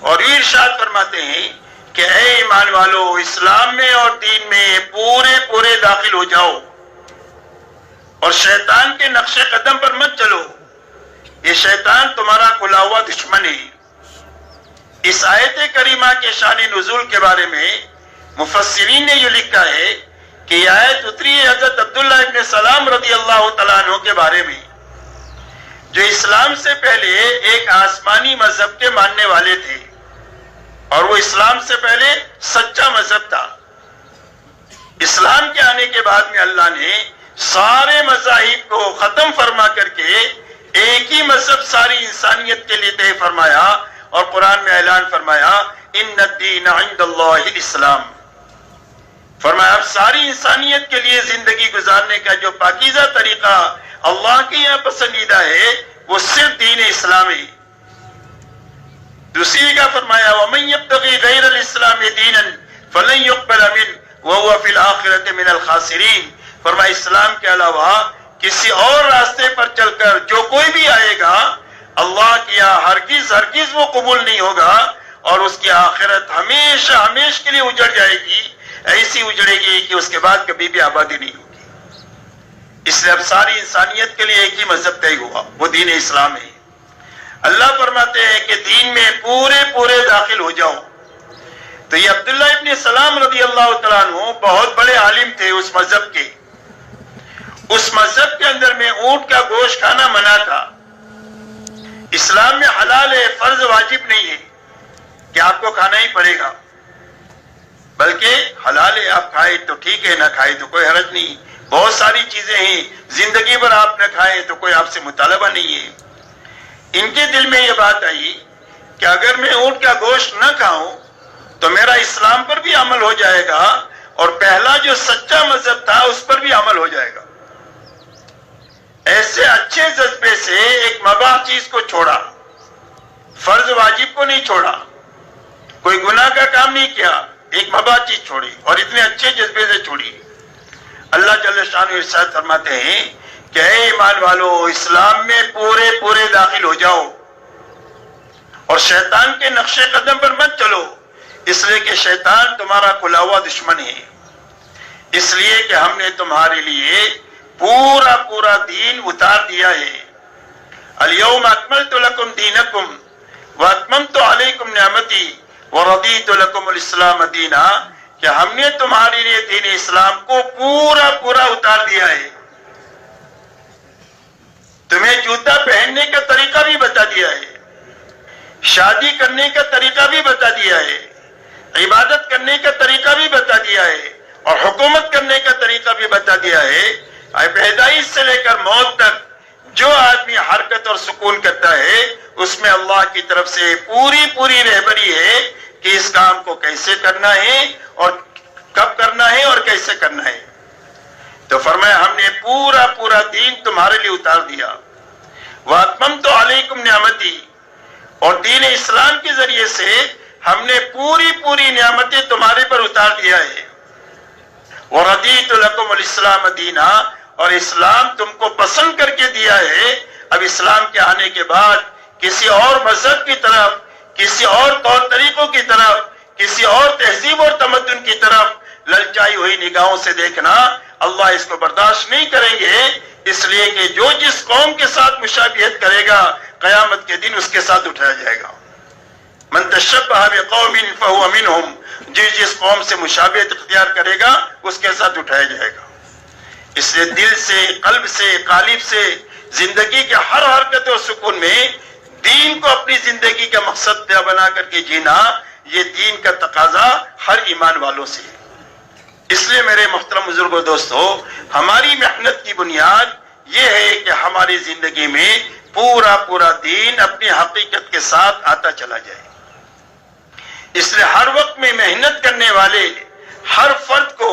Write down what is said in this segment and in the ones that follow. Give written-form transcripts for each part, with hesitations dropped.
اور یہ ارشاد فرماتے ہیں کہ اے ایمان والو، اسلام میں اور دین میں پورے پورے داخل ہو جاؤ اور شیطان کے نقش قدم پر مت چلو، یہ شیطان تمہارا کھلا ہوا دشمن ہے۔ اس آیت کریمہ کے شان نزول کے بارے میں مفسرین نے یہ لکھا ہے کہ یہ آیت اتری ہے حضرت عبداللہ ابن سلام رضی اللہ تعالیٰ عنہ کے بارے میں، جو اسلام سے پہلے ایک آسمانی مذہب کے ماننے والے تھے، اور وہ اسلام سے پہلے سچا مذہب تھا۔ اسلام کے آنے کے بعد میں اللہ نے سارے مذاہب کو ختم فرما کر کے ایک ہی مذہب ساری انسانیت کے لیے طے فرمایا، اور قرآن میں اعلان فرمایا ان الدین عند اللہ الاسلام۔ فرمایا اب ساری انسانیت کے لیے زندگی گزارنے کا جو پاکیزہ طریقہ اللہ کے یہاں پسندیدہ ہے وہ صرف دین اسلام ہے۔ دوسری کا فرمایا وَمَن يَبْتَغِي غَيْرَ الْإِسْلَامِ دِينًا فَلَن يُقْبَلَ مِنْهُ وَهُوَ فِي الْآخِرَةِ مِنَ الْخَاسِرِينَ۔ فرمایا اسلام کے علاوہ کسی اور راستے پر چل کر جو کوئی بھی آئے گا، اللہ کے یہاں ہرگز ہرگز وہ قبول نہیں ہوگا، اور اس کی آخرت ہمیشہ ہمیشہ کے لیے اجڑ جائے گی، ایسی اجڑے گی کہ اس کے بعد کبھی بھی آبادی نہیں ہوگی۔ اس لیے اب ساری انسانیت کے لیے ایک ہی مذہب طے ہوا، وہ دین اسلام ہے۔ اللہ فرماتے ہیں کہ دین میں پورے پورے داخل ہو جاؤ۔ تو یہ عبداللہ ابن سلام رضی اللہ تعالیٰ عنہ بہت بڑے عالم تھے اس مذہب کے۔ اس مذہب کے اندر میں اونٹ کا گوشت کھانا منع تھا۔ اسلام میں حلال ہے، فرض واجب نہیں ہے کہ آپ کو کھانا ہی پڑے گا، بلکہ حلال ہے، آپ کھائے تو ٹھیک ہے، نہ کھائے تو کوئی حرج نہیں۔ بہت ساری چیزیں ہیں زندگی بھر آپ نہ کھائیں تو کوئی آپ سے مطالبہ نہیں ہے۔ ان کے دل میں یہ بات آئی کہ اگر میں اونٹ کا گوشت نہ کھاؤں تو میرا اسلام پر بھی عمل ہو جائے گا، اور پہلا جو سچا مذہب تھا اس پر بھی عمل ہو جائے گا۔ ایسے اچھے جذبے سے ایک مباح چیز کو چھوڑا، فرض واجب کو نہیں چھوڑا، کوئی گناہ کا کام نہیں کیا، ایک مباح چیز چھوڑی، اور اتنے اچھے جذبے سے چھوڑی۔ اللہ جل شانہ ارشاد فرماتے ہیں کہ اے ایمان والو، اسلام میں پورے پورے داخل ہو جاؤ اور شیطان کے نقش قدم پر مت چلو، اس لیے کہ شیطان تمہارا کھلا ہوا دشمن ہے۔ اس لیے کہ ہم نے تمہارے لیے پورا پورا دین اتار دیا ہے۔ الیوم اکملت لکم دینکم واتممت علیکم نعمتی ورضیت لکم الاسلام دینا، کہ ہم نے تمہارے لیے دین اسلام کو پورا پورا اتار دیا ہے۔ تمہیں جوتا پہننے کا طریقہ بھی بتا دیا ہے، شادی کرنے کا طریقہ بھی بتا دیا ہے، عبادت کرنے کا طریقہ بھی بتا دیا ہے، اور حکومت کرنے کا طریقہ بھی بتا دیا ہے۔ پیدائش سے لے کر موت تک جو آدمی حرکت اور سکون کرتا ہے اس میں اللہ کی طرف سے پوری پوری رہبری ہے کہ اس کام کو کیسے کرنا ہے اور کب کرنا ہے اور کیسے کرنا ہے۔ تو فرمایا ہم نے پورا پورا دین تمہارے لیے اتار دیا۔ وَأَتْمَمْتُ عَلَيْكُمْ نِعْمَتِي، اور دین اسلام کے ذریعے سے ہم نے پوری پوری نعمتیں تمہارے پر اتار دیا ہے۔ وَرَضِيتُ لَكُمُ الْإِسْلَامَ دِينًا، اور اسلام تم کو پسند کر کے دیا ہے۔ اب اسلام کے آنے کے بعد کسی اور مذہب کی طرف، کسی اور طور طریقوں کی طرف، کسی اور تہذیب اور تمدن کی طرف للچائی ہوئی نگاہوں سے دیکھنا اللہ اس کو برداشت نہیں کریں گے، اس لیے کہ جو جس قوم کے ساتھ مشابہت کرے گا قیامت کے دن اس کے ساتھ اٹھایا جائے گا۔ من تشبہ بقوم فہو منہم، جس قوم سے مشابہت اختیار کرے گا اس کے ساتھ اٹھایا جائے گا۔ اس لیے دل سے، قلب سے، قالب سے زندگی کے ہر حرکت و سکون میں دین کو اپنی زندگی کا مقصد بنا کر کے جینا، یہ دین کا تقاضا ہر ایمان والوں سے ہے۔ اس لیے میرے محترم بزرگوں دوستو، ہماری محنت کی بنیاد یہ ہے کہ ہماری زندگی میں پورا پورا دین اپنی حقیقت کے ساتھ آتا چلا جائے۔ اس لیے ہر وقت میں محنت کرنے والے ہر فرد کو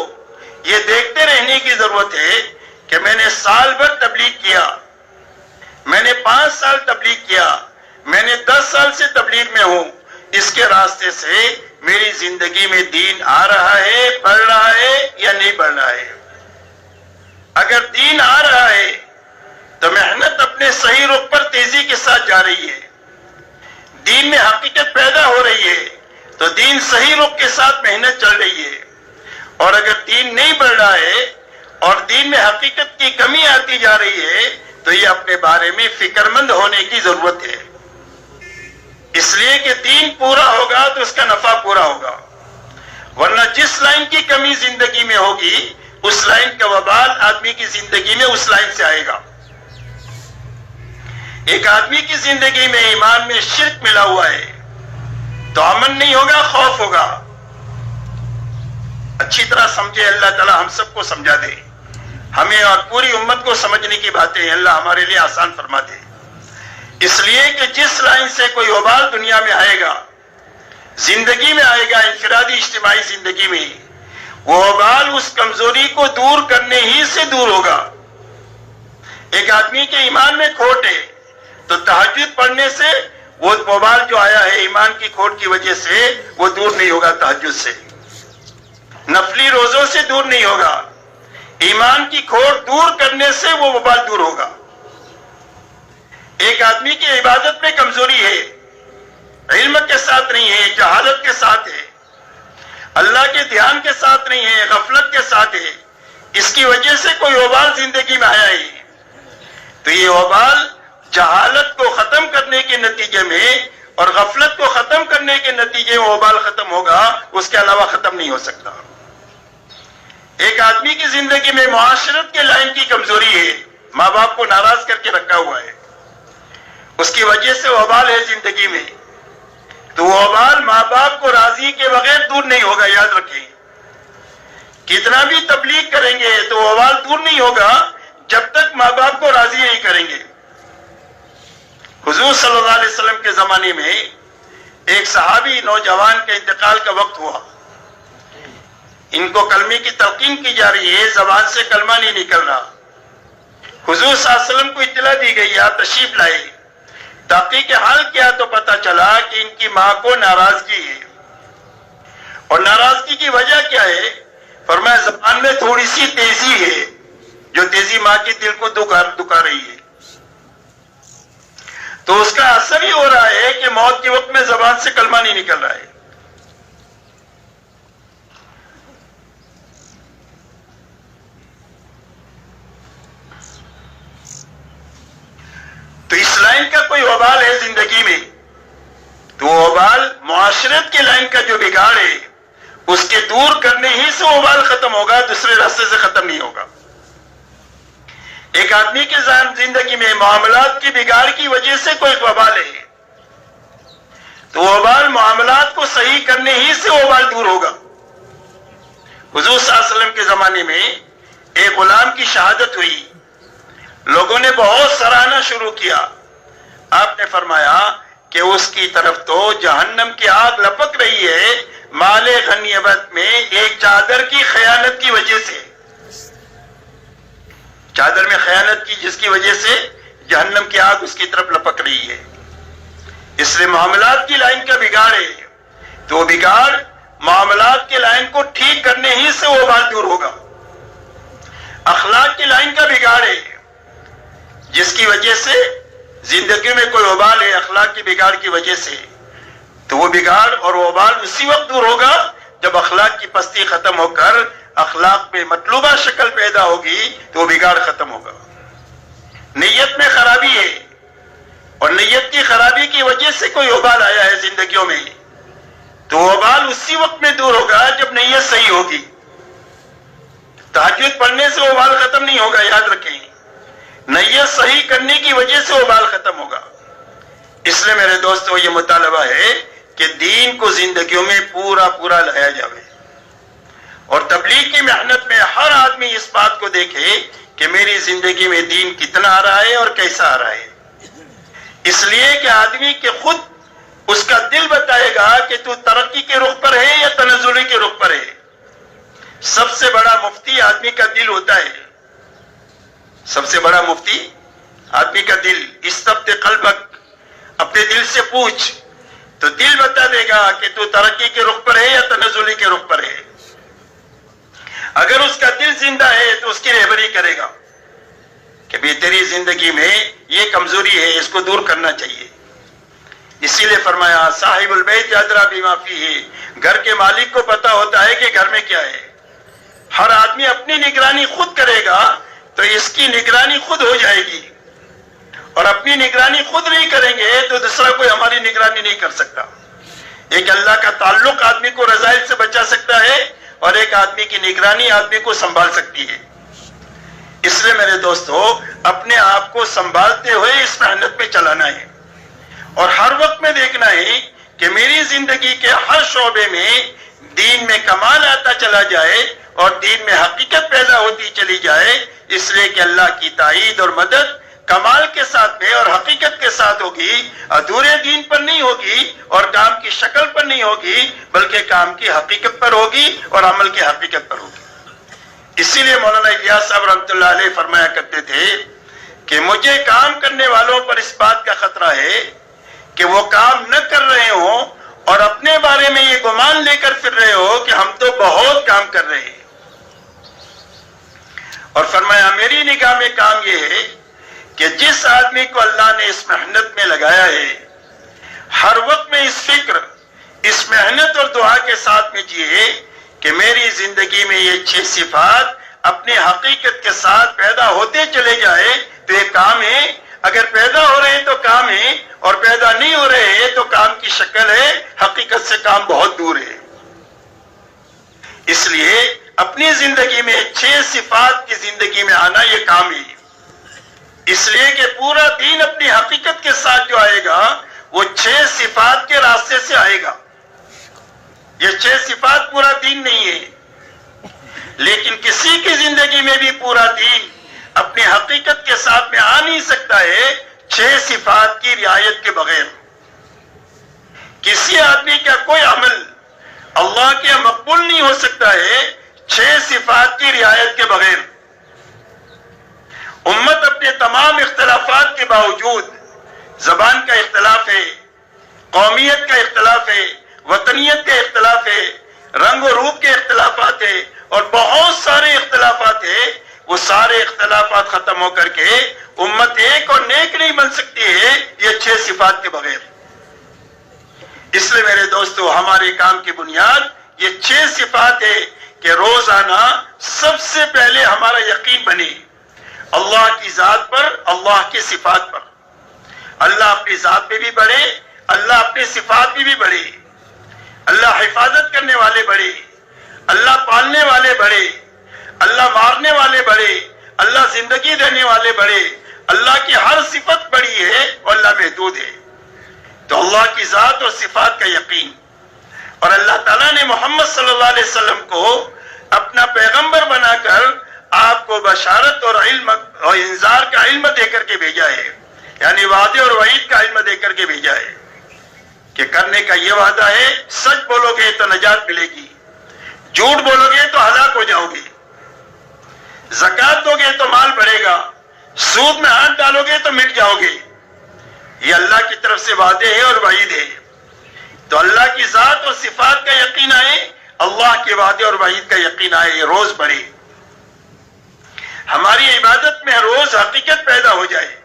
یہ دیکھتے رہنے کی ضرورت ہے کہ میں نے سال بھر تبلیغ کیا، میں نے 5 سال تبلیغ کیا، میں نے 10 سال سے تبلیغ میں ہوں، اس کے راستے سے میری زندگی میں دین آ رہا ہے، بڑھ رہا ہے یا نہیں بڑھ رہا ہے۔ اگر دین آ رہا ہے تو محنت اپنے صحیح رخ پر تیزی کے ساتھ جا رہی ہے، دین میں حقیقت پیدا ہو رہی ہے تو دین صحیح رخ کے ساتھ محنت چل رہی ہے، اور اگر دین نہیں بڑھ رہا ہے اور دین میں حقیقت کی کمی آتی جا رہی ہے تو یہ اپنے بارے میں فکر مند ہونے کی ضرورت ہے، اس لیے کہ دین پورا ہوگا تو اس کا نفع پورا ہوگا، ورنہ جس لائن کی کمی زندگی میں ہوگی اس لائن کا وبال آدمی کی زندگی میں اس لائن سے آئے گا۔ ایک آدمی کی زندگی میں ایمان میں شرک ملا ہوا ہے تو امن نہیں ہوگا، خوف ہوگا۔ اچھی طرح سمجھے، اللہ تعالی ہم سب کو سمجھا دے، ہمیں اور پوری امت کو سمجھنے کی باتیں اللہ ہمارے لیے آسان فرما دے، اس لیے کہ جس لائن سے کوئی وبال دنیا میں آئے گا، زندگی میں آئے گا، انفرادی اجتماعی زندگی میں، وہ وبال اس کمزوری کو دور کرنے ہی سے دور ہوگا۔ ایک آدمی کے ایمان میں کھوٹ ہے تو تہجد پڑھنے سے وہ وبال جو آیا ہے ایمان کی کھوٹ کی وجہ سے وہ دور نہیں ہوگا، تہجد سے، نفلی روزوں سے دور نہیں ہوگا، ایمان کی کھوٹ دور کرنے سے وہ وبال دور ہوگا۔ ایک آدمی کی عبادت میں کمزوری ہے، علم کے ساتھ نہیں ہے، جہالت کے ساتھ ہے، اللہ کے دھیان کے ساتھ نہیں ہے، غفلت کے ساتھ ہے، اس کی وجہ سے کوئی وبال زندگی میں آیا ہی تو یہ وبال جہالت کو ختم کرنے کے نتیجے میں اور غفلت کو ختم کرنے کے نتیجے میں وبال ختم ہوگا، اس کے علاوہ ختم نہیں ہو سکتا۔ ایک آدمی کی زندگی میں معاشرت کے لائن کی کمزوری ہے، ماں باپ کو ناراض کر کے رکھا ہوا ہے، اس کی وجہ سے وبال ہے زندگی میں، تو وبال ماں باپ کو راضی کے بغیر دور نہیں ہوگا، یاد رکھیں۔ کتنا بھی تبلیغ کریں گے تو وبال دور نہیں ہوگا جب تک ماں باپ کو راضی نہیں کریں گے۔ حضور صلی اللہ علیہ وسلم کے زمانے میں ایک صحابی نوجوان کے انتقال کا وقت ہوا، ان کو کلمے کی تلقین کی جا رہی ہے، زبان سے کلمہ نہیں نکل رہا۔ حضور صلی اللہ علیہ وسلم کو اطلاع دی گئی، آپ تشریف لائے، تحقیق حال کیا تو پتا چلا کہ ان کی ماں کو ناراضگی ہے، اور ناراضگی کی وجہ کیا ہے؟ فرمایا زبان میں تھوڑی سی تیزی ہے، جو تیزی ماں کے دل کو دکھا رہی ہے، تو اس کا اثر ہی ہو رہا ہے کہ موت کے وقت میں زبان سے کلمہ نہیں نکل رہا ہے۔ تو اس لائن کا کوئی وبال ہے زندگی میں، تو وہ وبال معاشرت کے لائن کا جو بگاڑ ہے اس کے دور کرنے ہی سے وبال ختم ہوگا، دوسرے راستے سے ختم نہیں ہوگا۔ ایک آدمی کے زندگی میں معاملات کی بگاڑ کی وجہ سے کوئی وبال ہے تو وبال معاملات کو صحیح کرنے ہی سے وبال دور ہوگا۔ حضور صلی اللہ علیہ وسلم کے زمانے میں ایک غلام کی شہادت ہوئی، لوگوں نے بہت سراہنا شروع کیا، آپ نے فرمایا کہ اس کی طرف تو جہنم کی آگ لپک رہی ہے مال غنیمت میں ایک چادر کی خیانت کی وجہ سے، چادر میں خیانت کی جس کی وجہ سے جہنم کی آگ اس کی طرف لپک رہی ہے۔ اس لیے معاملات کی لائن کا بگاڑ ہے تو وہ بگاڑ معاملات کے لائن کو ٹھیک کرنے ہی سے وہ بات دور ہوگا۔ اخلاق کی لائن کا بگاڑ ہے جس کی وجہ سے زندگی میں کوئی وبال ہے اخلاق کی بگاڑ کی وجہ سے، تو وہ بگاڑ اور وبال اسی وقت دور ہوگا جب اخلاق کی پستی ختم ہو کر اخلاق میں مطلوبہ شکل پیدا ہوگی تو وہ بگاڑ ختم ہوگا۔ نیت میں خرابی ہے اور نیت کی خرابی کی وجہ سے کوئی وبال آیا ہے زندگیوں میں تو وبال اسی وقت میں دور ہوگا جب نیت صحیح ہوگی۔ تہجد پڑھنے سے وبال ختم نہیں ہوگا، یاد رکھیں، نیت صحیح کرنے کی وجہ سے وبال ختم ہوگا۔ اس لیے میرے دوستو یہ مطالبہ ہے کہ دین کو زندگیوں میں پورا لایا جائے اور تبلیغ کی محنت میں ہر آدمی اس بات کو دیکھے کہ میری زندگی میں دین کتنا آ رہا ہے اور کیسا آ رہا ہے، اس لیے کہ آدمی کے خود اس کا دل بتائے گا کہ تو ترقی کے رخ پر ہے یا تنزلی کے رخ پر ہے۔ سب سے بڑا مفتی آدمی کا دل ہوتا ہے، سب سے بڑا مفتی آدمی کا دل۔ استفت قلبک، اپنے دل سے پوچھ تو دل بتا دے گا کہ تو ترقی کے رخ پر ہے یا تنزلی کے رخ پر ہے۔ اگر اس کا دل زندہ ہے تو اس کی رہبری کرے گا کہ بھی تیری زندگی میں یہ کمزوری ہے، اس کو دور کرنا چاہیے۔ اسی لیے فرمایا صاحب البیت ادری بما فیہ، گھر کے مالک کو پتا ہوتا ہے کہ گھر میں کیا ہے۔ ہر آدمی اپنی نگرانی خود کرے گا تو اس کی نگرانی خود ہو جائے گی، اور اپنی نگرانی خود نہیں کریں گے تو دوسرا کوئی ہماری نگرانی نہیں کر سکتا۔ ایک اللہ کا تعلق آدمی کو رذائل سے بچا سکتا ہے، اور ایک آدمی کی نگرانی آدمی کو سنبھال سکتی ہے۔ اس لیے میرے دوستو، اپنے آپ کو سنبھالتے ہوئے اس محنت میں چلانا ہے، اور ہر وقت میں دیکھنا ہے کہ میری زندگی کے ہر شعبے میں دین میں کمال آتا چلا جائے اور دین میں حقیقت پیدا ہوتی چلی جائے، اس لیے کہ اللہ کی تائید اور مدد کمال کے ساتھ میں اور حقیقت کے ساتھ ہوگی، ادھورے دین پر نہیں ہوگی اور کام کی شکل پر نہیں ہوگی، بلکہ کام کی حقیقت پر ہوگی اور عمل کی حقیقت پر ہوگی۔ اسی لیے مولانا الیاس صاحب رحمۃ اللہ علیہ فرمایا کرتے تھے کہ مجھے کام کرنے والوں پر اس بات کا خطرہ ہے کہ وہ کام نہ کر رہے ہوں اور اپنے بارے میں یہ گمان لے کر پھر رہے ہو کہ ہم تو بہت کام کر رہے ہیں۔ اور فرمایا میری نگاہ میں کام یہ ہے کہ جس آدمی کو اللہ نے اس محنت میں لگایا ہے، ہر وقت میں اس فکر، اس محنت اور دعا کے ساتھ میں جیے کہ میری زندگی میں یہ 6 صفات اپنی حقیقت کے ساتھ پیدا ہوتے چلے جائے تو یہ کام ہے۔ اگر پیدا ہو رہے ہیں تو کام ہے، اور پیدا نہیں ہو رہے ہیں تو کام کی شکل ہے، حقیقت سے کام بہت دور ہے۔ اس لیے اپنی زندگی میں 6 صفات کی زندگی میں آنا یہ کام ہے، اس لیے کہ پورا دین اپنی حقیقت کے ساتھ جو آئے گا وہ 6 صفات کے راستے سے آئے گا۔ یہ 6 صفات پورا دین نہیں ہے، لیکن کسی کی زندگی میں بھی پورا دین اپنی حقیقت کے ساتھ میں آ نہیں سکتا ہے 6 صفات کی رعایت کے بغیر۔ کسی آدمی کا کوئی عمل اللہ کے مقبول نہیں ہو سکتا ہے 6 صفات کی رعایت کے بغیر۔ امت اپنے تمام اختلافات کے باوجود، زبان کا اختلاف ہے، قومیت کا اختلاف ہے، وطنیت کا اختلاف ہے، رنگ و روپ کے اختلافات ہے، اور بہت سارے اختلافات ہیں، وہ سارے اختلافات ختم ہو کر کے امت ایک اور نیک نہیں بن سکتی ہے یہ 6 صفات کے بغیر۔ اس لیے میرے دوستو، ہمارے کام کی بنیاد یہ 6 صفات ہے کہ روزانہ سب سے پہلے ہمارا یقین بنے اللہ کی ذات پر، اللہ کی صفات پر۔ اللہ اپنی ذات میں بھی بڑھے، اللہ اپنی صفات میں بھی بڑھے، اللہ حفاظت کرنے والے بڑھے، اللہ پالنے والے بڑھے، اللہ مارنے والے بڑھے، اللہ زندگی دینے والے بڑھے، اللہ کی ہر صفت بڑی ہے اور اللہ محدود ہے۔ تو اللہ کی ذات اور صفات کا یقین، اور اللہ تعالیٰ نے محمد صلی اللہ علیہ وسلم کو اپنا پیغمبر بنا کر آپ کو بشارت اور علم اور انذار کا علم دے کر کے بھیجا ہے، یعنی وعدے اور وعید کا علم دے کر کے بھیجا ہے کہ کرنے کا یہ وعدہ ہے، سچ بولو گے تو نجات ملے گی، جھوٹ بولو گے تو ہلاک ہو جاؤ گے، زکات دو گے تو مال بڑھے گا، سود میں ہاتھ ڈالو گے تو مٹ جاؤ گے۔ یہ اللہ کی طرف سے وعدے ہیں اور وعید ہے۔ تو اللہ کی ذات اور صفات کا یقین آئے، اللہ کے وعدے اور وعید کا یقین آئے، یہ روز بڑھے، ہماری عبادت میں روز حقیقت پیدا ہو جائے،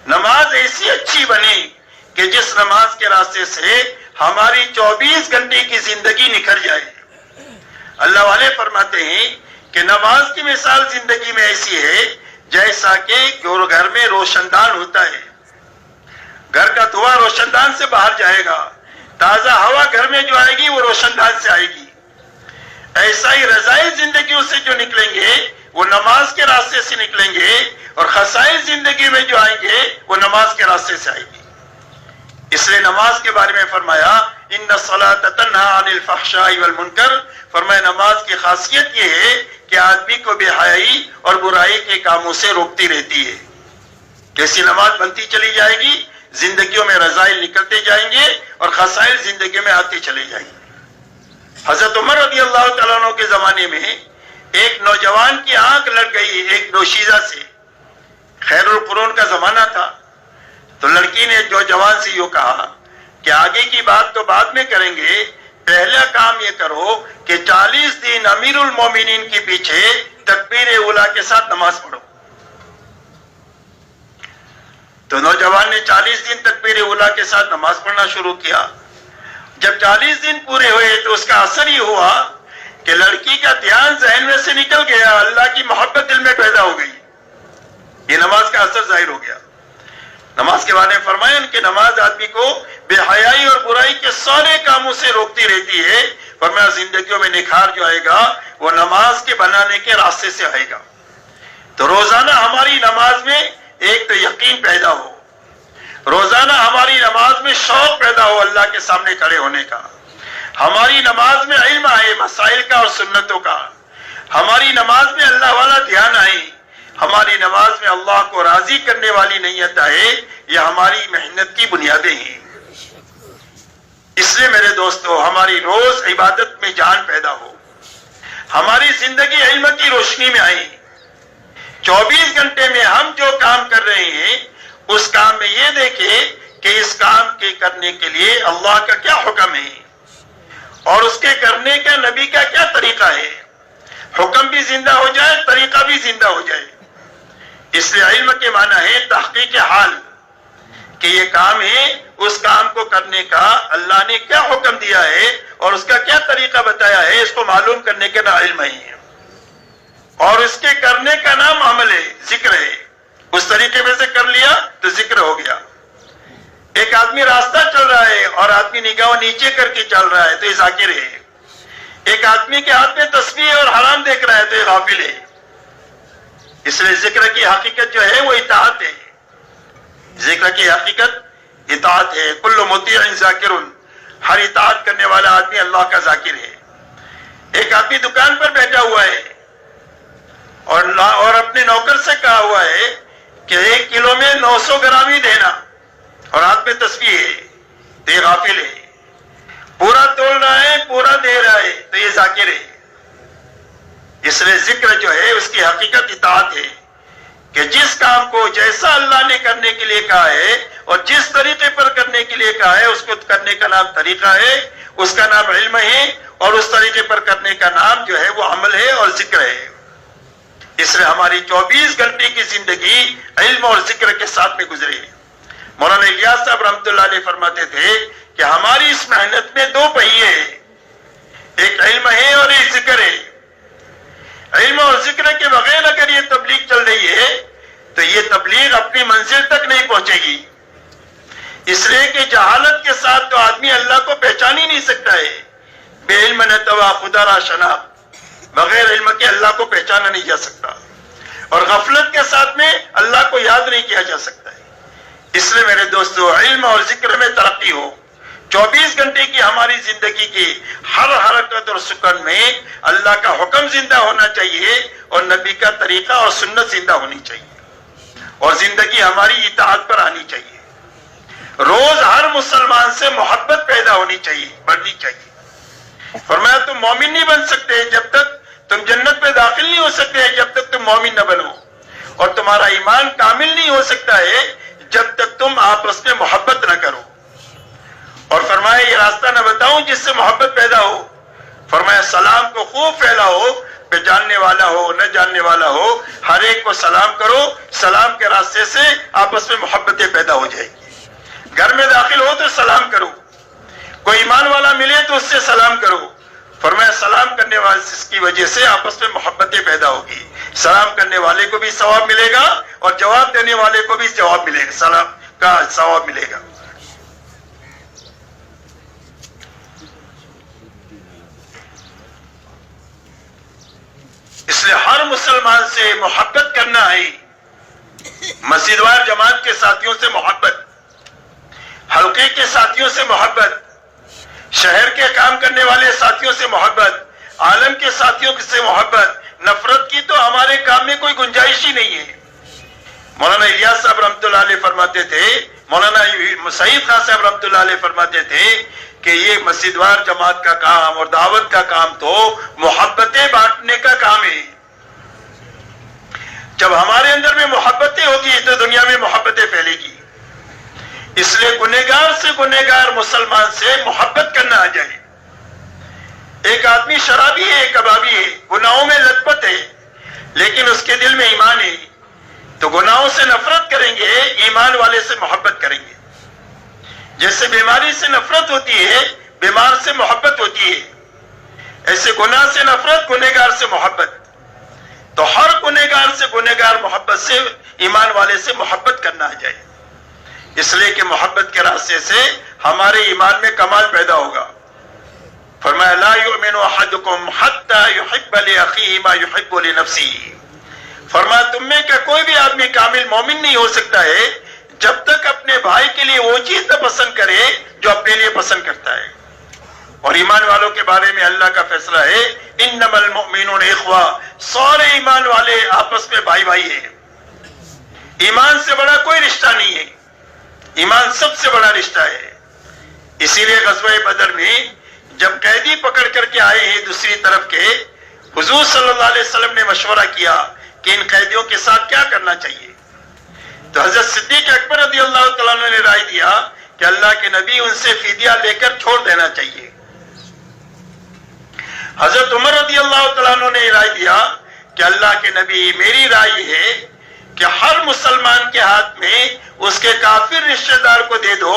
نماز ایسی اچھی بنے کہ جس نماز کے راستے سے ہماری 24 گھنٹے کی زندگی نکھر جائے۔ اللہ والے فرماتے ہیں کہ نماز کی مثال زندگی میں ایسی ہے جیسا کہ گھر میں روشن دان ہوتا ہے، گھر کا دھواں روشن دان سے باہر جائے گا، تازہ ہوا گھر میں جو آئے گی وہ روشن دان سے آئے گی۔ ایسا ہی رضائی زندگیوں سے جو نکلیں گے وہ نماز کے راستے سے نکلیں گے، اور خسائے زندگی میں جو آئیں گے وہ نماز کے راستے سے آئیں گے۔ اس لیے نماز کے بارے میں فرمایا ان الصلاۃ تنہی عن الفحشاء والمنکر، فرمایا نماز کی خاصیت یہ ہے کہ آدمی کو بے حیائی اور برائی کے کاموں سے روکتی رہتی ہے۔ کیسی نماز بنتی چلی جائے گی، زندگیوں میں رذائل نکلتے جائیں گے اور خسائل زندگی میں آتے چلے جائیں گے۔ حضرت عمر رضی اللہ تعالیٰ عنہ کے زمانے میں ایک نوجوان کی آنکھ لڑ گئی ایک دوشیزہ سے، خیر القرون کا زمانہ تھا، تو لڑکی نے نوجوان سے یوں کہا کہ آگے کی بات تو بعد میں کریں گے، پہلا کام یہ کرو کہ 40 دن امیر المومنین کے پیچھے تکبیر اولیٰ کے ساتھ نماز پڑھو۔ تو نوجوان نے 40 دن تکبیر اولیٰ کے ساتھ نماز پڑھنا شروع کیا. جب 40 دن پورے ہوئے تو اس کا اثر یہ ہوا کہ لڑکی کا دھیان ذہن میں سے نکل گیا, اللہ کی محبت دل میں پیدا ہو گئی. یہ نماز کا اثر ظاہر ہو گیا. نماز کے بارے میں فرمایا کہ نماز آدمی کو بے حیائی اور برائی کے سارے کاموں سے روکتی رہتی ہے. فرمایا زندگیوں میں نکھار جو آئے گا وہ نماز کے بنانے کے راستے سے آئے گا. تو روزانہ ہماری نماز میں ایک تو یقین پیدا ہو, روزانہ ہماری نماز میں شوق پیدا ہو اللہ کے سامنے کھڑے ہونے کا, ہماری نماز میں علم آئے مسائل کا اور سنتوں کا, ہماری نماز میں اللہ والا دھیان آئے, ہماری نماز میں اللہ کو راضی کرنے والی نیت آئے. یہ ہماری محنت کی بنیادیں ہیں. اس لیے میرے دوستو ہماری روز عبادت میں جان پیدا ہو, ہماری زندگی علم کی روشنی میں آئے. 24 گھنٹے میں ہم جو کام کر رہے ہیں اس کام میں یہ دیکھیں کہ اس کام کے کرنے کے لیے اللہ کا کیا حکم ہے اور اس کے کرنے کا نبی کا کیا طریقہ ہے. حکم بھی زندہ ہو جائے, طریقہ بھی زندہ ہو جائے. اس لیے علم کے معنی ہے تحقیق حال, کہ یہ کام ہے, اس کام کو کرنے کا اللہ نے کیا حکم دیا ہے اور اس کا کیا طریقہ بتایا ہے, اس کو معلوم کرنے کے نام علم ہے. اور اس کے کرنے کا نام عمل ہے, ذکر ہے. اس طریقے میں سے کر لیا تو ذکر ہو گیا. ایک آدمی راستہ چل رہا ہے اور آدمی نگاہ نیچے کر کے چل رہا ہے تو یہ ذاکر ہے. ایک آدمی کے ہاتھ میں تسبیح اور حرام دیکھ رہا ہے تو یہ غافل ہے. اس لیے ذکر کی حقیقت جو ہے وہ اطاعت ہے. ذکر کی حقیقت اطاعت ہے. کل مطیع ذاکر, ہر اطاعت کرنے والا آدمی اللہ کا ذاکر ہے. ایک آدمی دکان پر بیٹھا ہوا ہے اور اپنے نوکر سے کہا ہوا ہے کہ 1 کلو میں 900 گرام ہی دینا, اور ہاتھ میں تسبیح ہے تو یہ غافل ہے. پورا تول رہا ہے, پورا دے رہا ہے تو یہ ذاکر ہے. اس لیے ذکر جو ہے اس کی حقیقت اطاعت ہے, کہ جس کام کو جیسا اللہ نے کرنے کے لیے کہا ہے اور جس طریقے پر کرنے کے لیے کہا ہے اس کو کرنے کا نام طریقہ ہے, اس کا نام علم ہے, اور اس طریقے پر کرنے کا نام جو ہے وہ عمل ہے اور ذکر ہے. اس لیے ہماری 24 گھنٹے کی زندگی علم اور ذکر کے ساتھ میں گزرے. مولانا الیاس صاحب رحمۃ اللہ علیہ فرماتے تھے کہ ہماری اس محنت میں 2 پہیے ہیں, ایک علم ہے اور ایک ذکر ہے. علم اور ذکر کے بغیر اگر یہ تبلیغ چل رہی ہے تو یہ تبلیغ اپنی منزل تک نہیں پہنچے گی. اس لیے کہ جہالت کے ساتھ تو آدمی اللہ کو پہچان ہی نہیں سکتا ہے. بے علم نتوا خدا را شنا, بغیر علم کے اللہ کو پہچانا نہیں جا سکتا, اور غفلت کے ساتھ میں اللہ کو یاد نہیں کیا جا سکتا ہے. اس لیے میرے دوستو علم اور ذکر میں ترقی ہو. 24 گھنٹے کی ہماری زندگی کی ہر حرکت اور سکون میں اللہ کا حکم زندہ ہونا چاہیے اور نبی کا طریقہ اور سنت زندہ ہونی چاہیے, اور زندگی ہماری اطاعت پر آنی چاہیے. روز ہر مسلمان سے محبت پیدا ہونی چاہیے, بڑھنی چاہیے. فرمایا تم مومن نہیں بن سکتے جب تک, تم جنت میں داخل نہیں ہو سکتے جب تک تم مومن نہ بنو, اور تمہارا ایمان کامل نہیں ہو سکتا ہے جب تک تم آپس میں محبت نہ کرو. اور فرمایا یہ راستہ نہ بتاؤں جس سے محبت پیدا ہو. فرمایا سلام کو خوب پھیلاؤ, پہ جاننے والا ہو نہ جاننے والا ہو, ہر ایک کو سلام کرو. سلام کے راستے سے آپس میں محبتیں پیدا ہو جائے گی. گھر میں داخل ہو تو سلام کرو, کوئی ایمان والا ملے تو اس سے سلام کرو. فرمایا سلام کرنے والے کی وجہ سے آپس میں محبتیں پیدا ہوگی. سلام کرنے والے کو بھی ثواب ملے گا اور جواب دینے والے کو بھی جواب ملے گا, سلام کا ثواب ملے گا. اس لیے ہر مسلمان سے محبت کرنا ہے. مسجد وار جماعت کے ساتھیوں سے محبت, حلقے کے ساتھیوں سے محبت, شہر کے کام کرنے والے ساتھیوں سے محبت, عالم کے ساتھیوں سے محبت. نفرت کی تو ہمارے کام میں کوئی گنجائش ہی نہیں ہے. مولانا الیاس صاحب رحمۃ اللہ علیہ فرماتے تھے, مولانا سعید خان صاحب رحمۃ اللہ علیہ فرماتے تھے کہ یہ مسجد وار جماعت کا کام اور دعوت کا کام تو محبتیں بانٹنے کا کام ہے. جب ہمارے اندر میں محبتیں ہوگی تو دنیا میں محبتیں پھیلے گی. اس لیے گنہگار سے گنہگار مسلمان سے محبت کرنا آ جائے. ایک آدمی شرابی ہے, کبابی ہے, گناہوں میں لت پت ہے, لیکن اس کے دل میں ایمان ہے. تو گناہوں سے نفرت کریں گے، ایمان والے سے محبت کریں گے. جیسے بیماری سے نفرت ہوتی ہے، بیمار سے محبت ہوتی ہے، ایسے گناہ سے نفرت، گنہگار سے محبت. تو ہر گنہگار سے، گنہگار محبت سے، ایمان والے سے محبت کرنا آ جائے. اس لیے کہ محبت کے راستے سے ہمارے ایمان میں کمال پیدا ہوگا. فرمایا لا یؤمن احدکم حتی یحب لاخیہ ما یحب لنفسہ. فرمایا تم میں کا کوئی بھی آدمی کامل مومن نہیں ہو سکتا ہے جب تک اپنے بھائی کے لیے وہ چیز نہ پسند کرے جو اپنے لیے پسند کرتا ہے. اور ایمان والوں کے بارے میں اللہ کا فیصلہ ہے انما المؤمنون اخوہ، سارے ایمان والے آپس میں بھائی بھائی ہیں. ایمان سے بڑا کوئی رشتہ نہیں ہے، ایمان سب سے بڑا رشتہ ہے. اسی لیے غزوہ بدر میں جب قیدی پکڑ کر کے آئے ہیں دوسری طرف کے، حضور صلی اللہ علیہ وسلم نے مشورہ کیا کہ ان قیدیوں کے ساتھ کیا کرنا چاہیے. تو حضرت صدیق اکبر رضی اللہ تعالیٰ عنہ نے رائے دیا کہ اللہ کے نبی ان سے فدیہ لے کر چھوڑ دینا چاہیے. حضرت عمر رضی اللہ تعالیٰ عنہ نے رائے دیا کہ اللہ کے نبی میری رائے ہے کہ ہر مسلمان کے ہاتھ میں اس کے کافر رشتہ دار کو دے دو.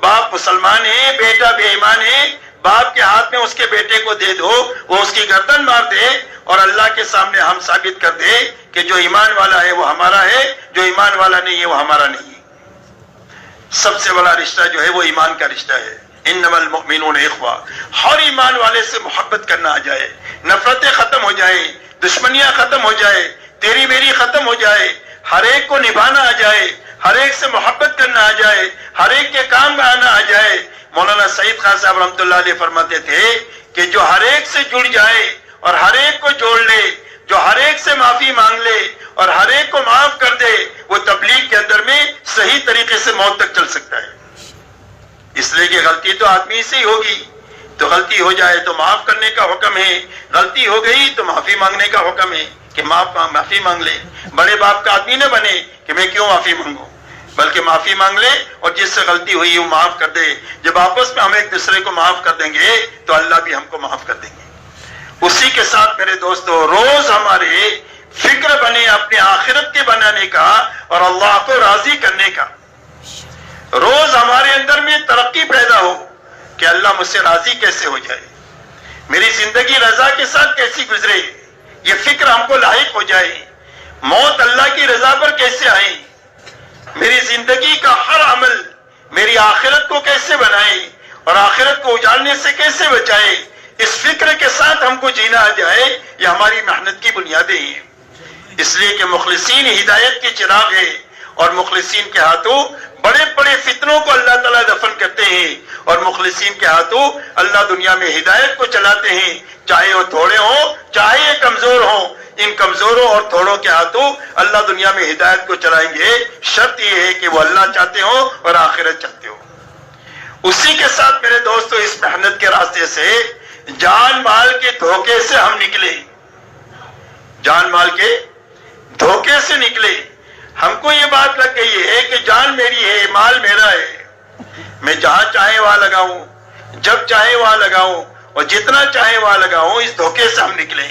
باپ مسلمان ہے، بیٹا بے ایمان ہے، باپ کے ہاتھ میں اس کے بیٹے کو دے دو، وہ اس کی گردن مار دے اور اللہ کے سامنے ہم ثابت کر دے کہ جو ایمان والا ہے وہ ہمارا ہے، جو ایمان والا نہیں ہے وہ ہمارا نہیں ہے. سب سے بڑا رشتہ جو ہے وہ ایمان کا رشتہ ہے. انما المؤمنون اخوہ. ہر ایمان والے سے محبت کرنا آ جائے، نفرتیں ختم ہو جائیں، دشمنیاں ختم ہو جائے، تیری میری ختم ہو جائے، ہر ایک کو نبھانا آ جائے، ہر ایک سے محبت کرنا آ جائے، ہر ایک کے کام میں آنا آ جائے. مولانا سعید خان صاحب رحمۃ اللہ علیہ فرماتے تھے کہ جو ہر ایک سے جڑ جائے اور ہر ایک کو جوڑ لے، جو ہر ایک سے معافی مانگ لے اور ہر ایک کو معاف کر دے، وہ تبلیغ کے اندر میں صحیح طریقے سے موت تک چل سکتا ہے. اس لیے کہ غلطی تو آدمی سے ہی ہوگی، تو غلطی ہو جائے تو معاف کرنے کا حکم ہے، غلطی ہو گئی تو معافی مانگنے کا حکم ہے کہ معافی مانگ لے. بڑے باپ کا آدمی نہ بنے کہ میں کیوں معافی مانگوں، بلکہ معافی مانگ لے اور جس سے غلطی ہوئی وہ معاف کر دے. جب آپس میں ہم ایک دوسرے کو معاف کر دیں گے تو اللہ بھی ہم کو معاف کر دیں گے. اسی کے ساتھ میرے دوستو روز ہمارے فکر بنے اپنے آخرت کے بنانے کا اور اللہ کو راضی کرنے کا. روز ہمارے اندر میں ترقی پیدا ہو کہ اللہ مجھ سے راضی کیسے ہو جائے، میری زندگی رضا کے ساتھ کیسی گزرے، یہ فکر ہم کو لاحق ہو جائے. موت اللہ کی رضا پر کیسے آئے، میری زندگی کا ہر عمل میری آخرت کو کیسے بنائے اور آخرت کو اجالنے سے کیسے بچائے، اس فکر کے ساتھ ہم کو جینا آ جائے. یہ ہماری محنت کی بنیادیں ہیں. اس لیے کہ مخلصین ہدایت کے چراغ ہے اور مخلصین کے ہاتھوں بڑے بڑے فتنوں کو اللہ تعالیٰ دفن کرتے ہیں اور مخلصین کے ہاتھوں اللہ دنیا میں ہدایت کو چلاتے ہیں، چاہے وہ تھوڑے ہوں چاہے یہ کمزور ہوں. ان کمزوروں اور تھوڑوں کے ہاتھوں اللہ دنیا میں ہدایت کو چلائیں گے. شرط یہ ہے کہ وہ اللہ چاہتے ہوں اور آخرت چاہتے ہوں. اسی کے ساتھ میرے دوستو اس محنت کے راستے سے جان مال کے دھوکے سے ہم نکلے، جان مال کے دھوکے سے نکلے. ہم کو یہ بات لگ گئی ہے کہ جان میری ہے، مال میرا ہے، میں جہاں چاہے وہاں لگاؤں، جب چاہے وہاں لگاؤں اور جتنا چاہے وہاں لگاؤں. اس دھوکے سے ہم نکلے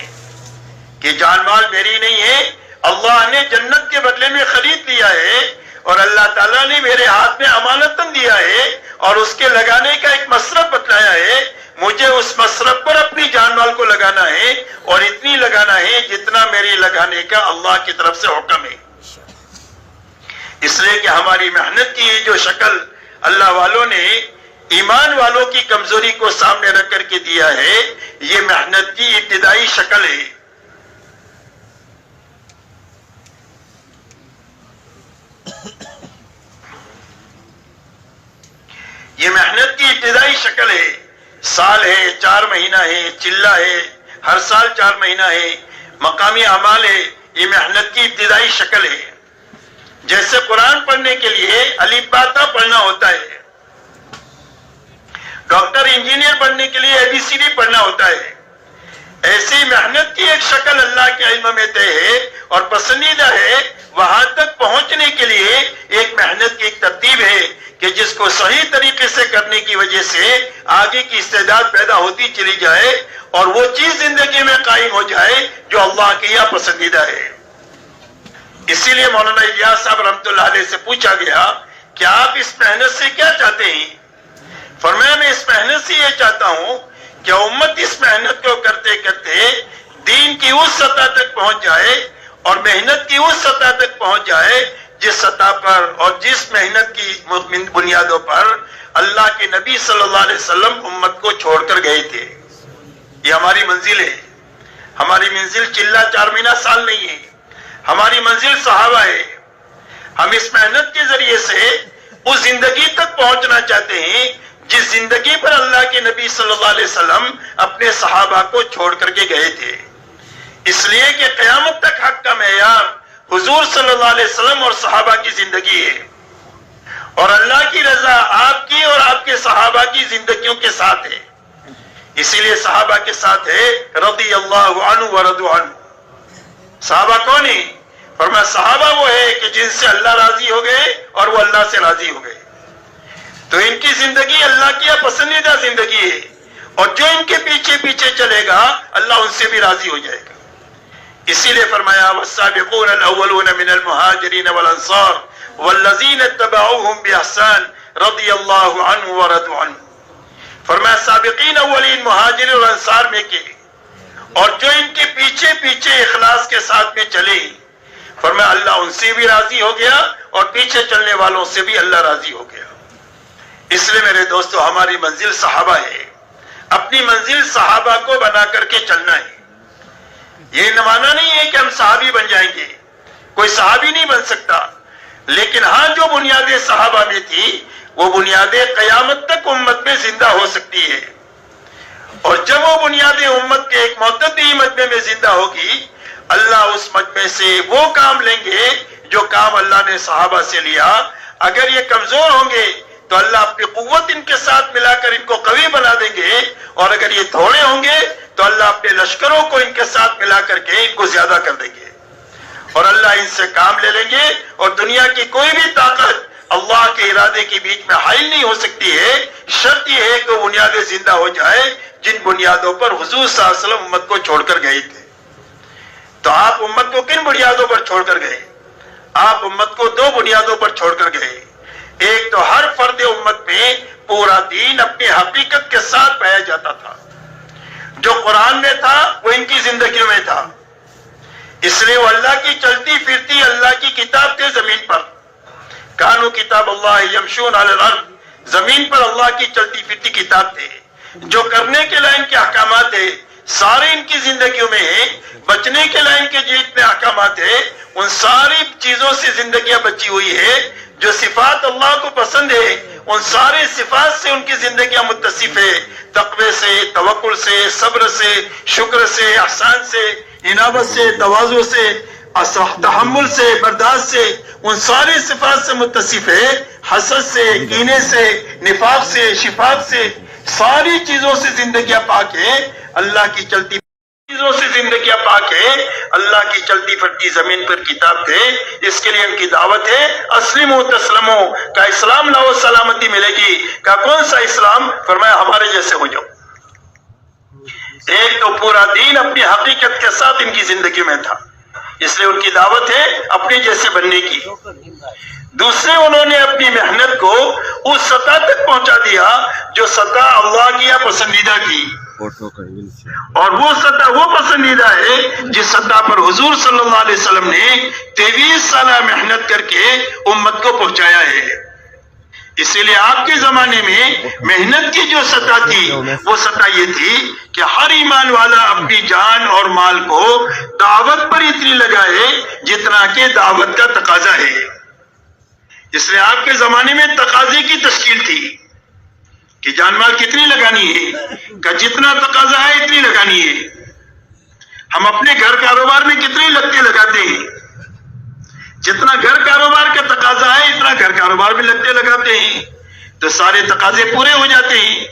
کہ جان مال میری نہیں ہے، اللہ نے جنت کے بدلے میں خرید لیا ہے اور اللہ تعالیٰ نے میرے ہاتھ میں امانتاً دیا ہے اور اس کے لگانے کا ایک مصرف بتلایا ہے. مجھے اس مصرف پر اپنی جان مال کو لگانا ہے اور اتنی لگانا ہے جتنا میرے لگانے کا اللہ کی طرف سے حکم ہے. اس لیے کہ ہماری محنت کی جو شکل اللہ والوں نے ایمان والوں کی کمزوری کو سامنے رکھ کر کے دیا ہے، یہ محنت کی ابتدائی شکل ہے. یہ محنت کی ابتدائی شکل ہے. سال ہے، 4 مہینہ ہے، چلہ ہے، ہر سال 4 مہینہ ہے، مقامی اعمال ہے. یہ محنت کی ابتدائی شکل ہے. جیسے قرآن پڑھنے کے لیے الف با تا پڑھنا ہوتا ہے، ڈاکٹر انجینئر بننے کے لیے ABCD پڑھنا ہوتا ہے، ایسی محنت کی ایک شکل اللہ کے علم میں طے ہے اور پسندیدہ ہے. وہاں تک پہنچنے کے لیے ایک محنت کی ایک ترتیب ہے کہ جس کو صحیح طریقے سے کرنے کی وجہ سے آگے کی استعداد پیدا ہوتی چلی جائے اور وہ چیز زندگی میں قائم ہو جائے جو اللہ کے یہاں پسندیدہ ہے. اسی لیے مولانا الیاس صاحب رحمۃ اللہ علیہ سے پوچھا گیا کہ آپ اس محنت سے کیا چاہتے ہیں؟ فرمایا میں اس محنت سے یہ چاہتا ہوں کہ امت اس محنت کو کرتے کرتے دین کی اس سطح تک پہنچ جائے اور محنت کی اس سطح تک پہنچ جائے جس سطح پر اور جس محنت کی بنیادوں پر اللہ کے نبی صلی اللہ علیہ وسلم امت کو چھوڑ کر گئے تھے۔ یہ ہماری منزل ہے۔ ہماری منزل چلہ چار مہینہ سال نہیں ہے، ہماری منزل صحابہ ہے۔ ہم اس محنت کے ذریعے سے اس زندگی تک پہنچنا چاہتے ہیں جس زندگی پر اللہ کے نبی صلی اللہ علیہ وسلم اپنے صحابہ کو چھوڑ کر کے گئے تھے۔ اس لیے کہ قیامت تک حق کا معیار حضور صلی اللہ علیہ وسلم اور صحابہ کی زندگی ہے، اور اللہ کی رضا آپ کی اور آپ کے صحابہ کی زندگیوں کے ساتھ ہے۔ اسی لیے صحابہ کے ساتھ ہے رضی اللہ عنہ ورضوا عنہ۔ صحابہ کون ہیں؟ فرمایا صحابہ وہ ہے کہ جن سے اللہ راضی ہو گئے اور وہ اللہ سے راضی ہو گئے۔ تو ان کی زندگی اللہ کی پسندیدہ زندگی ہے، اور جو ان کے پیچھے پیچھے چلے گا اللہ ان سے بھی راضی ہو جائے گا۔ اسی لیے فرمایا والسابقون الاولون من المہاجرین والانصار والذین اتبعوهم باحسان رضی اللہ عنہ ورضوا عنہ۔ فرمایا سابقین اولین مہاجر اور انصار میں کے اور جو ان کے پیچھے پیچھے اخلاص کے ساتھ میں چلے، فرمایا اللہ ان سے بھی راضی ہو گیا اور پیچھے چلنے والوں سے بھی اللہ راضی ہو گیا۔ اس لیے میرے دوستو ہماری منزل صحابہ ہے، اپنی منزل صحابہ کو بنا کر کے چلنا ہے۔ یہ معنی نہیں ہے کہ ہم صحابی بن جائیں گے، کوئی صحابی نہیں بن سکتا، لیکن ہاں جو بنیادیں صحابہ میں تھی وہ بنیادیں قیامت تک امت میں زندہ ہو سکتی ہے، اور جب وہ بنیادیں امت کے ایک معتدی مجمع میں زندہ ہوگی اللہ اس مجمع سے وہ کام لیں گے جو کام اللہ نے صحابہ سے لیا۔ اگر یہ کمزور ہوں گے تو اللہ اپنی قوت ان کے ساتھ ملا کر ان کو قوی بنا دیں گے، اور اگر یہ تھوڑے ہوں گے تو اللہ اپنے لشکروں کو ان کے ساتھ ملا کر کے ان کو زیادہ کر دیں گے، اور اللہ ان سے کام لے لیں گے، اور دنیا کی کوئی بھی طاقت اللہ کے ارادے کے بیچ میں حائل نہیں ہو سکتی ہے۔ شرط یہ ہے کہ بنیادیں زندہ ہو جائے جن بنیادوں پر حضور صلی اللہ علیہ وسلم امت کو چھوڑ کر گئے تھے۔ تو آپ امت کو کن بنیادوں پر چھوڑ کر گئے؟ آپ امت کو دو بنیادوں پر چھوڑ کر گئے۔ ایک تو ہر فرد امت میں پورا دین اپنی حقیقت کے ساتھ پایا جاتا تھا، جو قرآن میں تھا وہ ان کی زندگیوں میں تھا، اس لیے وہ اللہ کی چلتی پھرتی اللہ کی کتاب تھے زمین پر۔ کانو کتاب اللہ یمشون علی الارض، زمین پر اللہ کی چلتی پھرتی کتاب تھے، جو کرنے کے لائن کے احکامات ہیں سارے ان کی زندگیوں میں ہیں، بچنے کے لائن کے جتنے احکامات ہیں ان ساری چیزوں سے زندگیاں بچی ہوئی ہے۔ جو صفات اللہ کو پسند ہے ان سارے صفات سے ان کی زندگیاں متصف ہے، تقوی سے، توکل سے، صبر سے، شکر سے، احسان سے، انابت سے، تواضع سے، تحمل سے، برداشت سے، ان سارے صفات سے متصف ہے۔ حسد سے، کینے سے، نفاق سے، شفاق سے، ساری چیزوں سے زندگیاں پاک ہے۔ اللہ کی چلتی چیزوں سے زندگیاں پاک ہے، اللہ کی چلتی پھرتی زمین پر کتاب تھے۔ اس کے لیے ان کی دعوت ہے اسلموا تسلموا، کا اسلام لاؤ سلامتی ملے گی۔ کا کون سا اسلام؟ فرمایا ہمارے جیسے ہو جاؤ۔ ایک تو پورا دین اپنی حقیقت کے ساتھ ان کی زندگی میں تھا، اس لیے ان کی دعوت ہے اپنے جیسے بننے کی۔ دوسرے انہوں نے اپنی محنت کو اس سطح تک پہنچا دیا جو سطح اللہ کی یا پسندیدہ کی، اور وہ سطح وہ پسندیدہ ہے جس سطح پر حضور صلی اللہ علیہ وسلم نے 23 سالہ محنت کر کے امت کو پہنچایا ہے۔ اسی لیے آپ کے زمانے میں محنت کی جو سطح تھی وہ سطح یہ تھی کہ ہر ایمان والا اپنی جان اور مال کو دعوت پر اتنی لگائے جتنا کہ دعوت کا تقاضا ہے۔ اس لیے آپ کے زمانے میں تقاضے کی تشکیل تھی کہ جان مال کتنی لگانی ہے، کہ جتنا تقاضا ہے اتنی لگانی ہے۔ ہم اپنے گھر کاروبار میں کتنے لگتے لگاتے ہیں، جتنا گھر کاروبار کا تقاضا ہے اتنا گھر کاروبار میں لگتے لگاتے ہیں، تو سارے تقاضے پورے ہو جاتے ہیں۔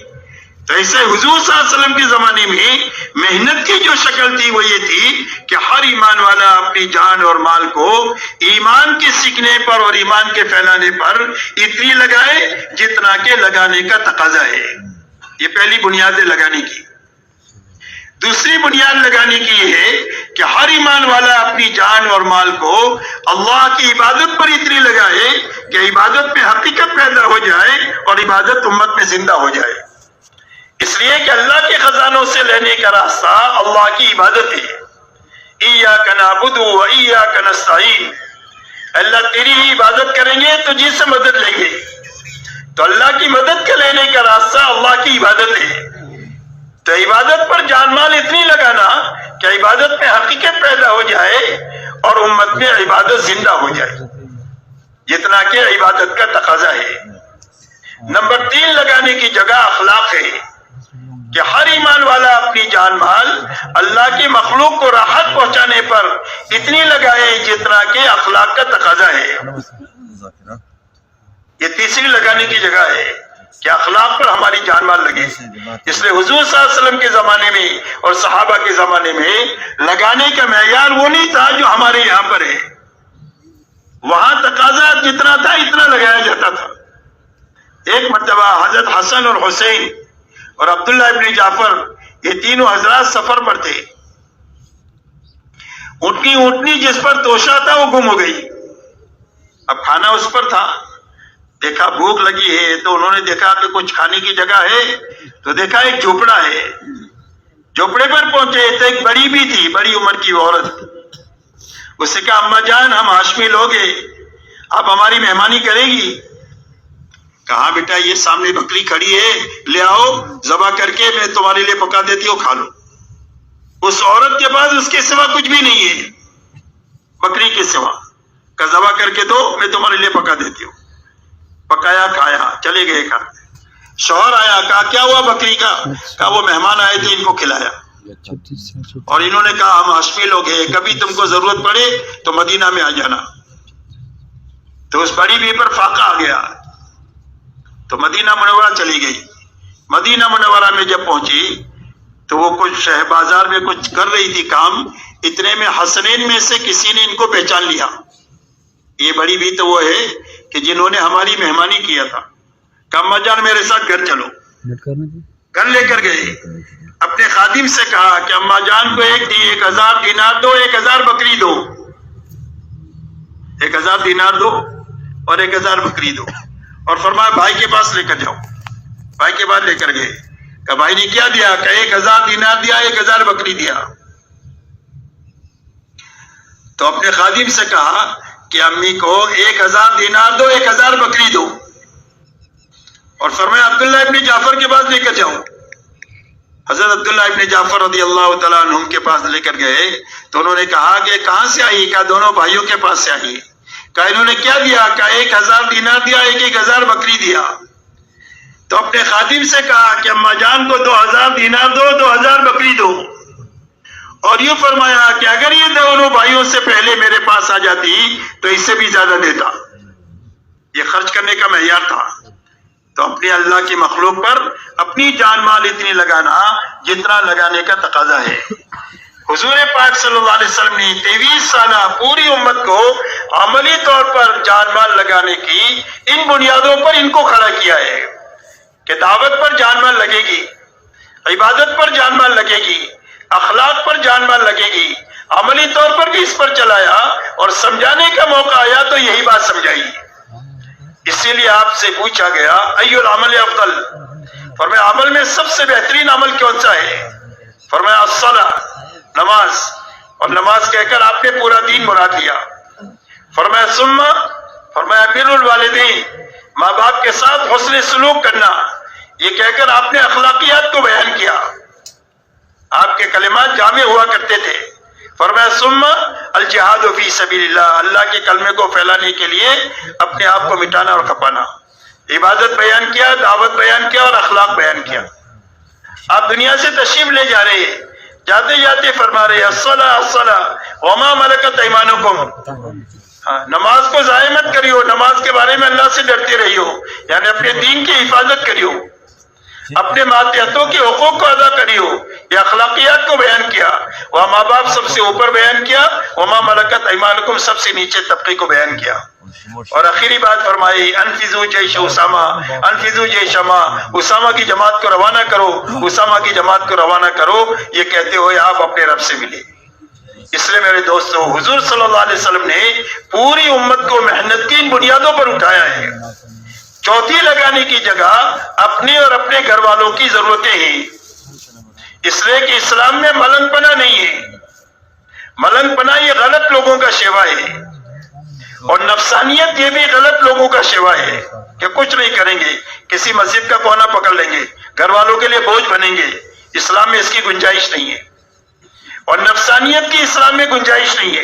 تو ایسے حضور صلی اللہ علیہ وسلم کے زمانے میں محنت کی جو شکل تھی وہ یہ تھی کہ ہر ایمان والا اپنی جان اور مال کو ایمان کے سیکھنے پر اور ایمان کے پھیلانے پر اتنی لگائے جتنا کہ لگانے کا تقاضا ہے۔ یہ پہلی بنیاد ہے لگانے کی۔ دوسری بنیاد لگانے کی یہ ہے کہ ہر ایمان والا اپنی جان اور مال کو اللہ کی عبادت پر اتنی لگائے کہ عبادت میں حقیقت پیدا ہو جائے اور عبادت امت میں زندہ ہو جائے. اس لیے کہ اللہ کے خزانوں سے لینے کا راستہ اللہ کی عبادت ہے. ایاک نعبد و ایاک نستعین. اللہ تیری ہی عبادت کریں گے تو جس سے مدد لیں گے. تو اللہ کی مدد کے لینے کا راستہ اللہ کی عبادت ہے. تو عبادت پر جان مال اتنی لگانا کہ عبادت میں حقیقت پیدا ہو جائے اور امت میں عبادت زندہ ہو جائے جتنا کہ عبادت کا تقاضا ہے. نمبر 3 لگانے کی جگہ اخلاق ہے کہ ہر ایمان والا اپنی جان مال اللہ کی مخلوق کو راحت پہنچانے پر اتنی لگائے جتنا کہ اخلاق کا تقاضا ہے. یہ تیسری لگانے کی جگہ ہے کہ اخلاق پر ہماری جان مال لگے. اس لیے حضور صلی اللہ علیہ وسلم کے زمانے میں اور صحابہ کے زمانے میں لگانے کا معیار وہ نہیں تھا جو ہمارے یہاں پر ہے. وہاں تقاضا جتنا تھا اتنا لگایا جاتا تھا. ایک مرتبہ حضرت حسن اور حسین اور عبداللہ ابن جعفر یہ تینوں حضرات سفر پر تھے. اونٹنی جس پر توشا تھا وہ گم ہو گئی. اب کھانا اس پر تھا. دیکھا بھوک لگی ہے تو انہوں نے دیکھا کہ کچھ کھانے کی جگہ ہے تو دیکھا ایک جھوپڑا ہے. جھوپڑے پر پہنچے تو ایک بڑی بھی تھی, بڑی عمر کی عورت. اس نے کہا اما جان ہم ہاشمی لوگ ہیں, آپ ہماری مہمانی کرے گی؟ کہا بیٹا یہ سامنے بکری کھڑی ہے, لے آؤ ذبح کر کے میں تمہارے لیے پکا دیتی ہوں, کھا لو. اس عورت کے پاس اس کے سوا کچھ بھی نہیں ہے بکری کے سوا. کہ ذبح کر کے دو میں تمہارے لیے پکا دیتی ہوں. پکایا, کھایا, چلے گئے گھر. شوہر آیا, کہا کیا ہوا بکری کا؟ کہا وہ مہمان آئے تھے ان کو کھلایا. اور انہوں نے کہا ہم ہاشمی لوگ ہیں, کبھی تم کو ضرورت پڑے تو مدینہ میں آ جانا. تو اس بڑی بی پر فاقہ آ گیا تو مدینہ منورہ چلی گئی. مدینہ منورہ میں جب پہنچی تو وہ کچھ شہر بازار میں کچھ کر رہی تھی کام. اتنے میں حسنین میں سے کسی نے ان کو پہچان لیا. یہ بڑی بھی تو وہ ہے کہ جنہوں نے ہماری مہمانی کیا تھا. کہ اما جان میرے ساتھ گھر چلو. گھر لے کر گئے. اپنے خادم سے کہا کہ اما جان کو 1000 دینار دو, 1000 بکری دو. 1000 دینار دو اور 1000 بکری دو. اور فرمایا بھائی کے پاس لے کر جاؤ. بھائی کے پاس لے کر گئے. کہ بھائی نے کیا دیا؟ کہ 1000 دینار دیا, 1000 بکری دیا. تو اپنے خادم سے کہا کہ امی کو 1000 دینار دو, 1000 بکری دو. اور فرمایا عبداللہ ابن جعفر کے پاس لے کر جاؤ. حضرت عبداللہ ابن جعفر رضی اللہ تعالیٰ عنہم کے پاس لے کر گئے تو انہوں نے کہا کہ کہاں سے آئی؟ کہا دونوں بھائیوں کے پاس سے آئی. کہا انہوں نے کیا دیا؟ کہا 1000 دینار دیا, 1000 بکری دیا. تو اپنے خادم سے کہا کہ اما جان کو 2000 دینار دو, 2000 بکری دو. اور یوں فرمایا کہ اگر یہ دونوں بھائیوں سے پہلے میرے پاس آ جاتی تو اس سے بھی زیادہ دیتا. یہ خرچ کرنے کا معیار تھا. تو اپنے اللہ کی مخلوق پر اپنی جان مال اتنی لگانا جتنا لگانے کا تقاضا ہے. حضور پاک صلی اللہ علیہ وسلم نے 23 سالہ پوری امت کو عملی طور پر جان مال لگانے کی ان بنیادوں پر ان کو کھڑا کیا ہے کہ دعوت پر جان مال لگے گی, عبادت پر جان مال لگے گی, اخلاق پر جان مال لگے گی. عملی طور پر بھی اس پر چلایا اور سمجھانے کا موقع آیا تو یہی بات سمجھائی. اسی لیے آپ سے پوچھا گیا ای العمل افضل. فرمایا عمل میں سب سے بہترین عمل کون سا ہے؟ فرمایا الصلاۃ, نماز. اور نماز کہہ کر آپ نے پورا دین مراد لیا. فرمایا ثم, فرمایا بر الوالدین, ماں باپ کے ساتھ حسن سلوک کرنا. یہ کہہ کر آپ نے اخلاقیات کو بیان کیا. آپ کے کلمات جامع ہوا کرتے تھے. فرمایا ثم الجہاد فی سبیل اللہ, اللہ کے کلمے کو پھیلانے کے لیے اپنے آپ کو مٹانا اور کھپانا. عبادت بیان کیا, دعوت بیان کیا اور اخلاق بیان کیا. آپ دنیا سے تشریف لے جا رہے ہیں, جاتے جاتے فرما رہے الصلاۃ الصلاۃ وما ملکت ایمانکم. نماز کو ضائع مت کریو, نماز کے بارے میں اللہ سے ڈرتے رہیو, یعنی اپنے دین کی حفاظت کریو, اپنے ماتحتوں کے حقوق کو ادا کریو. یہ اخلاقیات کو بیان کیا. وہ ماں باپ سب سے اوپر بیان کیا, وما ملکت ایمانکم سب سے نیچے طبقے کو بیان کیا. اور آخری بات فرمائی انفذو جیش اسامہ، انفذو جیش اسامہ کی جماعت کو روانہ کرو، اسامہ کی جماعت کو روانہ کرو، یہ کہتے ہوئے آپ اپنے رب سے ملے۔ اس لیے میرے دوستو، حضور صلی اللہ علیہ وسلم نے پوری امت کو محنت کی ان بنیادوں پر اٹھایا ہے۔ چوتھی لگانے کی جگہ اپنی اور اپنے گھر والوں کی ضرورتیں ہیں، اس لیے کہ اسلام میں ملنگ پنا نہیں ہے۔ ملنگ پنا یہ غلط لوگوں کا شیوا ہے، اور نفسانیت یہ بھی غلط لوگوں کا شیوا ہے کہ کچھ نہیں کریں گے، کسی مسجد کا کونا پکڑ لیں گے، گھر والوں کے لیے بوجھ بنیں گے۔ اسلام میں اس کی گنجائش نہیں ہے، اور نفسانیت کی اسلام میں گنجائش نہیں ہے۔